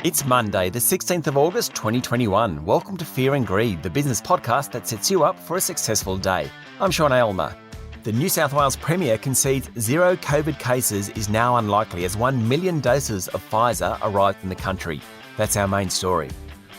It's Monday, the 16th of August, 2021. Welcome to Fear and Greed, the business podcast that sets you up for a successful day. I'm Sean Aylmer. The New South Wales Premier concedes zero COVID cases is now unlikely as 1 million doses of Pfizer arrived in the country. That's our main story.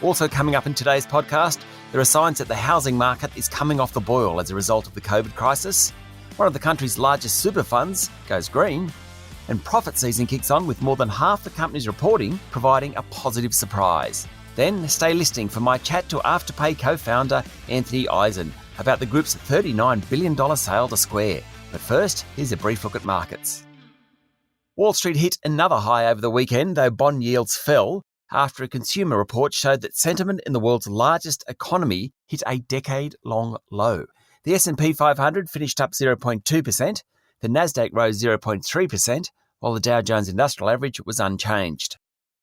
Also coming up in today's podcast, there are signs that the housing market is coming off the boil as a result of the COVID crisis. One of the country's largest super funds goes green. And profit season kicks on with more than half the companies reporting, providing a positive surprise. Then stay listening for my chat to Afterpay co-founder Anthony Eisen about the group's $39 billion sale to Square. But first, here's a brief look at markets. Wall Street hit another high over the weekend, though bond yields fell after a consumer report showed that sentiment in the world's largest economy hit a decade-long low. The S&P 500 finished up 0.2%. The Nasdaq rose 0.3%, while the Dow Jones Industrial Average was unchanged.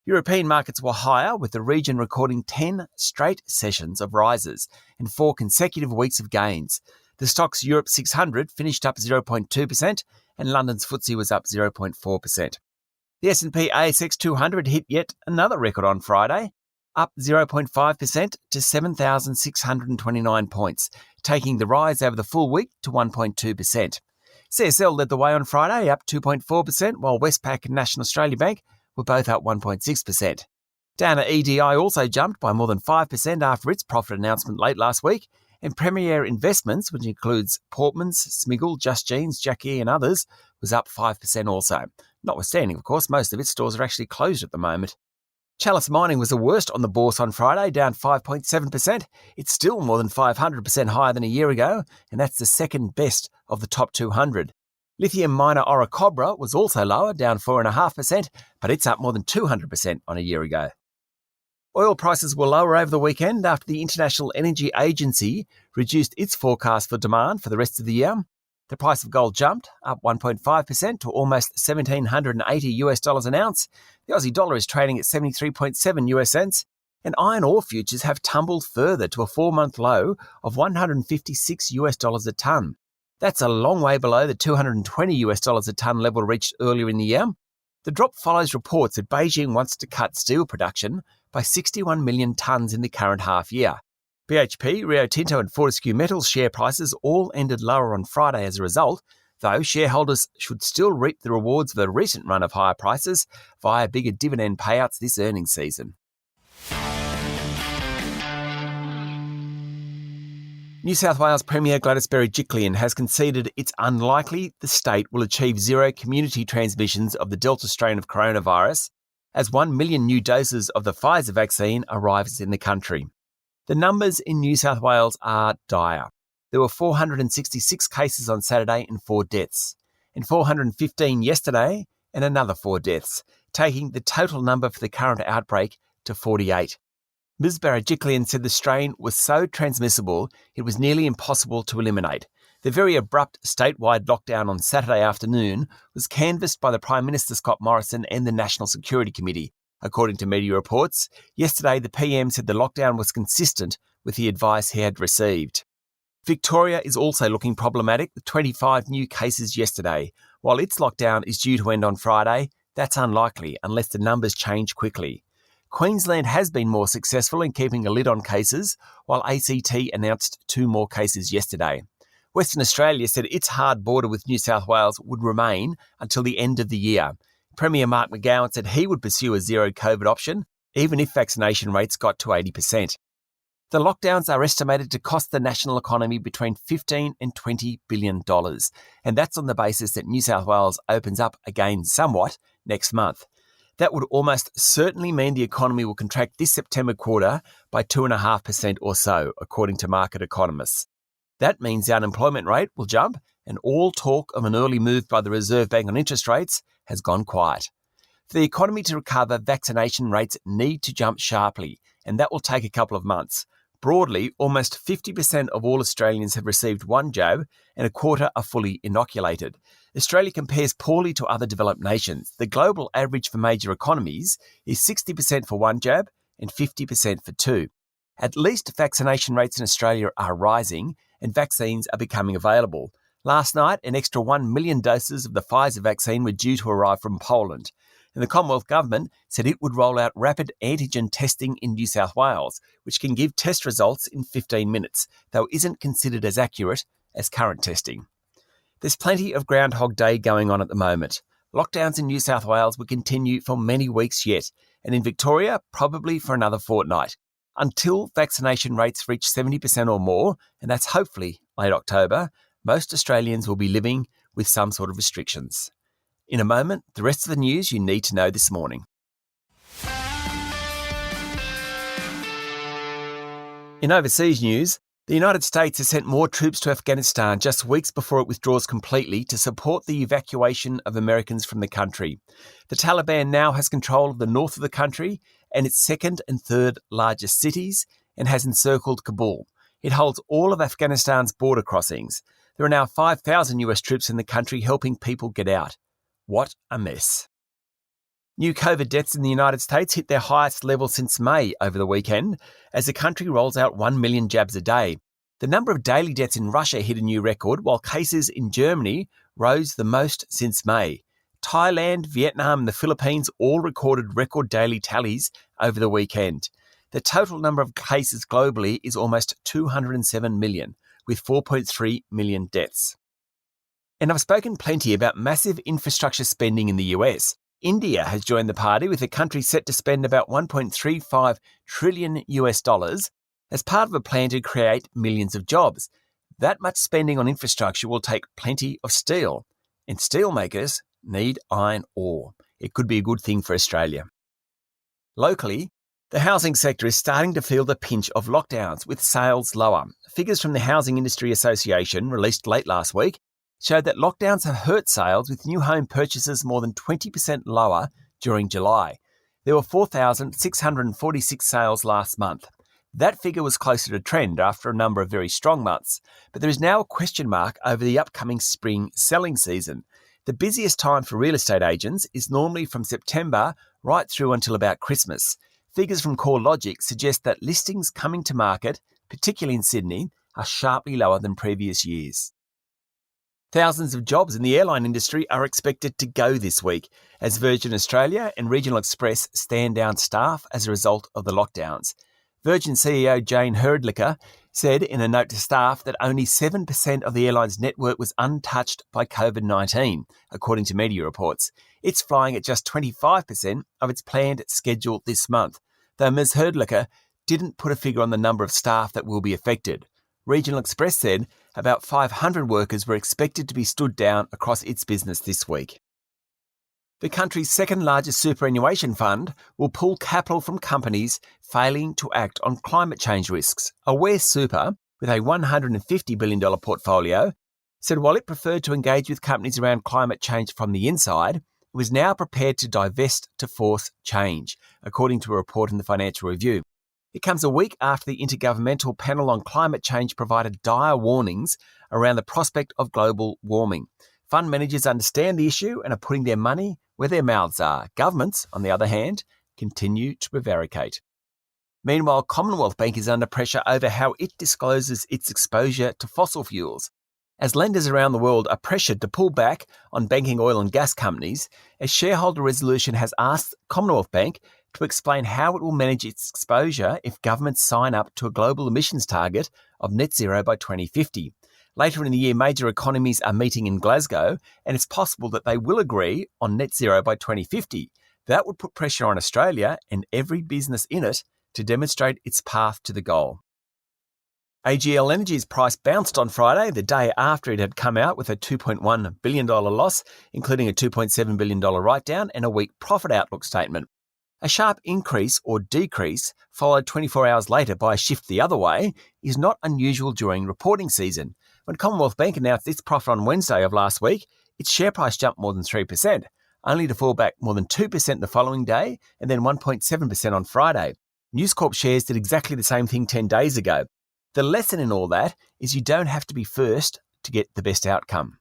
European markets were higher, with the region recording 10 straight sessions of rises and 4 consecutive weeks of gains. The Stoxx Europe 600 finished up 0.2%, and London's FTSE was up 0.4%. The S&P ASX 200 hit yet another record on Friday, up 0.5% to 7,629 points, taking the rise over the full week to 1.2%. CSL led the way on Friday, up 2.4%, while Westpac and National Australia Bank were both up 1.6%. Downer EDI also jumped by more than 5% after its profit announcement late last week, and Premier Investments, which includes Portman's, Smiggle, Just Jeans, Jackie and others, was up 5% also. Notwithstanding, of course, most of its stores are actually closed at the moment. Chalice Mining was the worst on the bourse on Friday, down 5.7%. It's still more than 500% higher than a year ago, and that's the second best of the top 200. Lithium miner Orocobre was also lower, down 4.5%, but it's up more than 200% on a year ago. Oil prices were lower over the weekend after the International Energy Agency reduced its forecast for demand for the rest of the year. The price of gold jumped, up 1.5% to almost $1,780 an ounce. The Aussie dollar is trading at 73.7 US cents, and iron ore futures have tumbled further to a 4-month low of $156 a tonne. That's a long way below the $220 a tonne level reached earlier in the year. The drop follows reports that Beijing wants to cut steel production by 61 million tonnes in the current half year. BHP, Rio Tinto and Fortescue Metals share prices all ended lower on Friday as a result, though shareholders should still reap the rewards of the recent run of higher prices via bigger dividend payouts this earnings season. New South Wales Premier Gladys Berejiklian has conceded it's unlikely the state will achieve zero community transmissions of the Delta strain of coronavirus as 1 million new doses of the Pfizer vaccine arrives in the country. The numbers in New South Wales are dire. There were 466 cases on Saturday and 4 deaths, and 415 yesterday and another 4 deaths, taking the total number for the current outbreak to 48. Ms. Berejiklian said the strain was so transmissible it was nearly impossible to eliminate. The very abrupt statewide lockdown on Saturday afternoon was canvassed by the Prime Minister Scott Morrison and the National Security Committee. According to media reports, yesterday the PM said the lockdown was consistent with the advice he had received. Victoria is also looking problematic with 25 new cases yesterday. While its lockdown is due to end on Friday, that's unlikely unless the numbers change quickly. Queensland has been more successful in keeping a lid on cases, while ACT announced 2 more cases yesterday. Western Australia said its hard border with New South Wales would remain until the end of the year. Premier Mark McGowan said he would pursue a zero COVID option, even if vaccination rates got to 80%. The lockdowns are estimated to cost the national economy between $15 and $20 billion, and that's on the basis that New South Wales opens up again somewhat next month. That would almost certainly mean the economy will contract this September quarter by 2.5% or so, according to market economists. That means the unemployment rate will jump, and all talk of an early move by the Reserve Bank on interest rates has gone quiet. For the economy to recover, vaccination rates need to jump sharply, and that will take a couple of months. Broadly, almost 50% of all Australians have received one jab, and a quarter are fully inoculated. Australia compares poorly to other developed nations. The global average for major economies is 60% for one jab and 50% for 2. At least vaccination rates in Australia are rising, and vaccines are becoming available. Last night, an extra 1 million doses of the Pfizer vaccine were due to arrive from Poland, and the Commonwealth Government said it would roll out rapid antigen testing in New South Wales, which can give test results in 15 minutes, though isn't considered as accurate as current testing. There's plenty of Groundhog Day going on at the moment. Lockdowns in New South Wales will continue for many weeks yet, and in Victoria, probably for another fortnight, until vaccination rates reach 70% or more, and that's hopefully late October. Most Australians will be living with some sort of restrictions. In a moment, the rest of the news you need to know this morning. In overseas news, the United States has sent more troops to Afghanistan just weeks before it withdraws completely to support the evacuation of Americans from the country. The Taliban now has control of the north of the country and its second and third largest cities and has encircled Kabul. It holds all of Afghanistan's border crossings. There are now 5,000 US troops in the country helping people get out. What a mess. New COVID deaths in the United States hit their highest level since May over the weekend as the country rolls out 1 million jabs a day. The number of daily deaths in Russia hit a new record, while cases in Germany rose the most since May. Thailand, Vietnam and the Philippines all recorded record daily tallies over the weekend. The total number of cases globally is almost 207 million, with 4.3 million deaths. And I've spoken plenty about massive infrastructure spending in the US. India has joined the party, with the country set to spend about $1.35 trillion US dollars as part of a plan to create millions of jobs. That much spending on infrastructure will take plenty of steel, and steelmakers need iron ore. It could be a good thing for Australia. Locally, the housing sector is starting to feel the pinch of lockdowns, with sales lower. Figures from the Housing Industry Association, released late last week, showed that lockdowns have hurt sales, with new home purchases more than 20% lower during July. There were 4,646 sales last month. That figure was closer to trend after a number of very strong months, but there is now a question mark over the upcoming spring selling season. The busiest time for real estate agents is normally from September right through until about Christmas. Figures from CoreLogic suggest that listings coming to market, particularly in Sydney, are sharply lower than previous years. Thousands of jobs in the airline industry are expected to go this week, as Virgin Australia and Regional Express stand down staff as a result of the lockdowns. Virgin CEO Jane Herdlicker said in a note to staff that only 7% of the airline's network was untouched by COVID-19, according to media reports. It's flying at just 25% of its planned schedule this month, though Ms Herdlicker didn't put a figure on the number of staff that will be affected. Regional Express said about 500 workers were expected to be stood down across its business this week. The country's second largest superannuation fund will pull capital from companies failing to act on climate change risks. Aware Super, with a $150 billion portfolio, said while it preferred to engage with companies around climate change from the inside, it was now prepared to divest to force change, according to a report in the Financial Review. It comes a week after the Intergovernmental Panel on Climate Change provided dire warnings around the prospect of global warming. Fund managers understand the issue and are putting their money where their mouths are. Governments, on the other hand, continue to prevaricate. Meanwhile, Commonwealth Bank is under pressure over how it discloses its exposure to fossil fuels. As lenders around the world are pressured to pull back on banking oil and gas companies, a shareholder resolution has asked Commonwealth Bank to explain how it will manage its exposure if governments sign up to a global emissions target of net zero by 2050. Later in the year, major economies are meeting in Glasgow, and it's possible that they will agree on net zero by 2050. That would put pressure on Australia and every business in it to demonstrate its path to the goal. AGL Energy's price bounced on Friday, the day after it had come out with a $2.1 billion loss, including a $2.7 billion write-down and a weak profit outlook statement. A sharp increase or decrease, followed 24 hours later by a shift the other way, is not unusual during reporting season. When Commonwealth Bank announced its profit on Wednesday of last week, its share price jumped more than 3%, only to fall back more than 2% the following day and then 1.7% on Friday. News Corp shares did exactly the same thing 10 days ago. The lesson in all that is you don't have to be first to get the best outcome.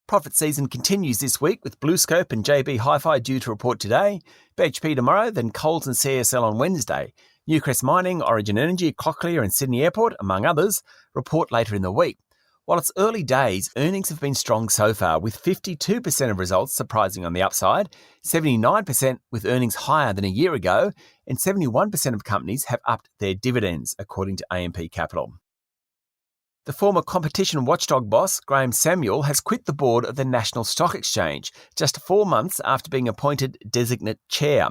Profit season continues this week with BlueScope and JB Hi-Fi due to report today, BHP tomorrow, then Coles and CSL on Wednesday. Newcrest Mining, Origin Energy, Cochlear and Sydney Airport, among others, report later in the week. While it's early days, earnings have been strong so far, with 52% of results surprising on the upside, 79% with earnings higher than a year ago, and 71% of companies have upped their dividends, according to AMP Capital. The former competition watchdog boss, Graham Samuel, has quit the board of the National Stock Exchange just 4 months after being appointed designate chair.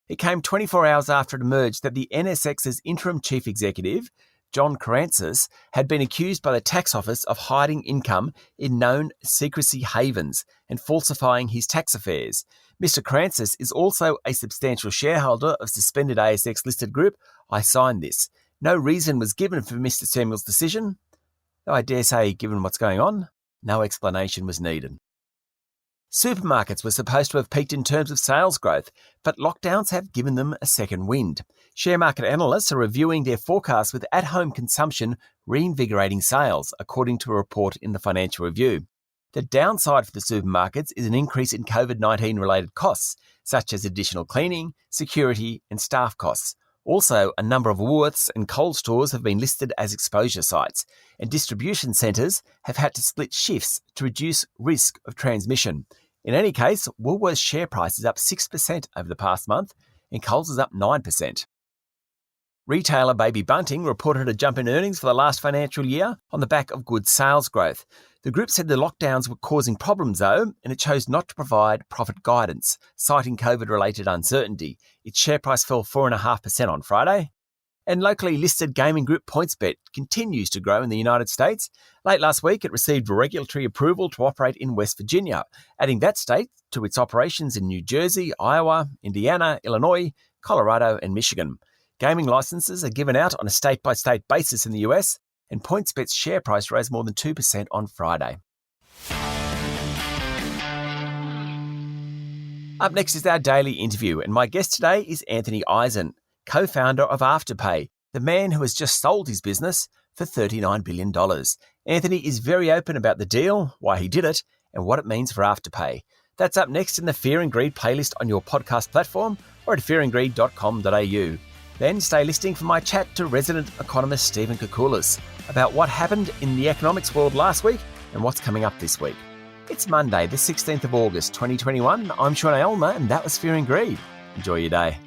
It came 24 hours after it emerged that the NSX's interim chief executive, John Concedes, had been accused by the tax office of hiding income in known secrecy havens and falsifying his tax affairs. Mr. Concedes is also a substantial shareholder of suspended ASX-listed group I Signed This. No reason was given for Mr. Samuel's decision, though I dare say, given what's going on, no explanation was needed. Supermarkets were supposed to have peaked in terms of sales growth, but lockdowns have given them a second wind. Share market analysts are reviewing their forecasts with at-home consumption reinvigorating sales, according to a report in the Financial Review. The downside for the supermarkets is an increase in COVID-19 related costs, such as additional cleaning, security and staff costs. Also, a number of Woolworths and Coles stores have been listed as exposure sites, and distribution centres have had to split shifts to reduce risk of transmission. In any case, Woolworths' share price is up 6% over the past month, and Coles is up 9%. Retailer Baby Bunting reported a jump in earnings for the last financial year on the back of good sales growth. The group said the lockdowns were causing problems though, and it chose not to provide profit guidance, citing COVID-related uncertainty. Its share price fell 4.5% on Friday. And locally listed gaming group PointsBet continues to grow in the United States. Late last week, it received regulatory approval to operate in West Virginia, adding that state to its operations in New Jersey, Iowa, Indiana, Illinois, Colorado and Michigan. Gaming licenses are given out on a state-by-state basis in the US, and PointsBet's share price rose more than 2% on Friday. Up next is our daily interview, and my guest today is Anthony Eisen, co-founder of Afterpay, the man who has just sold his business for $39 billion. Anthony is very open about the deal, why he did it, and what it means for Afterpay. That's up next in the Fear and Greed playlist on your podcast platform or at fearandgreed.com.au. Then stay listening for my chat to resident economist Stephen Koukoulas about what happened in the economics world last week and what's coming up this week. It's Monday, the 16th of August, 2021. I'm Sean Aylmer, and that was Fear and Greed. Enjoy your day.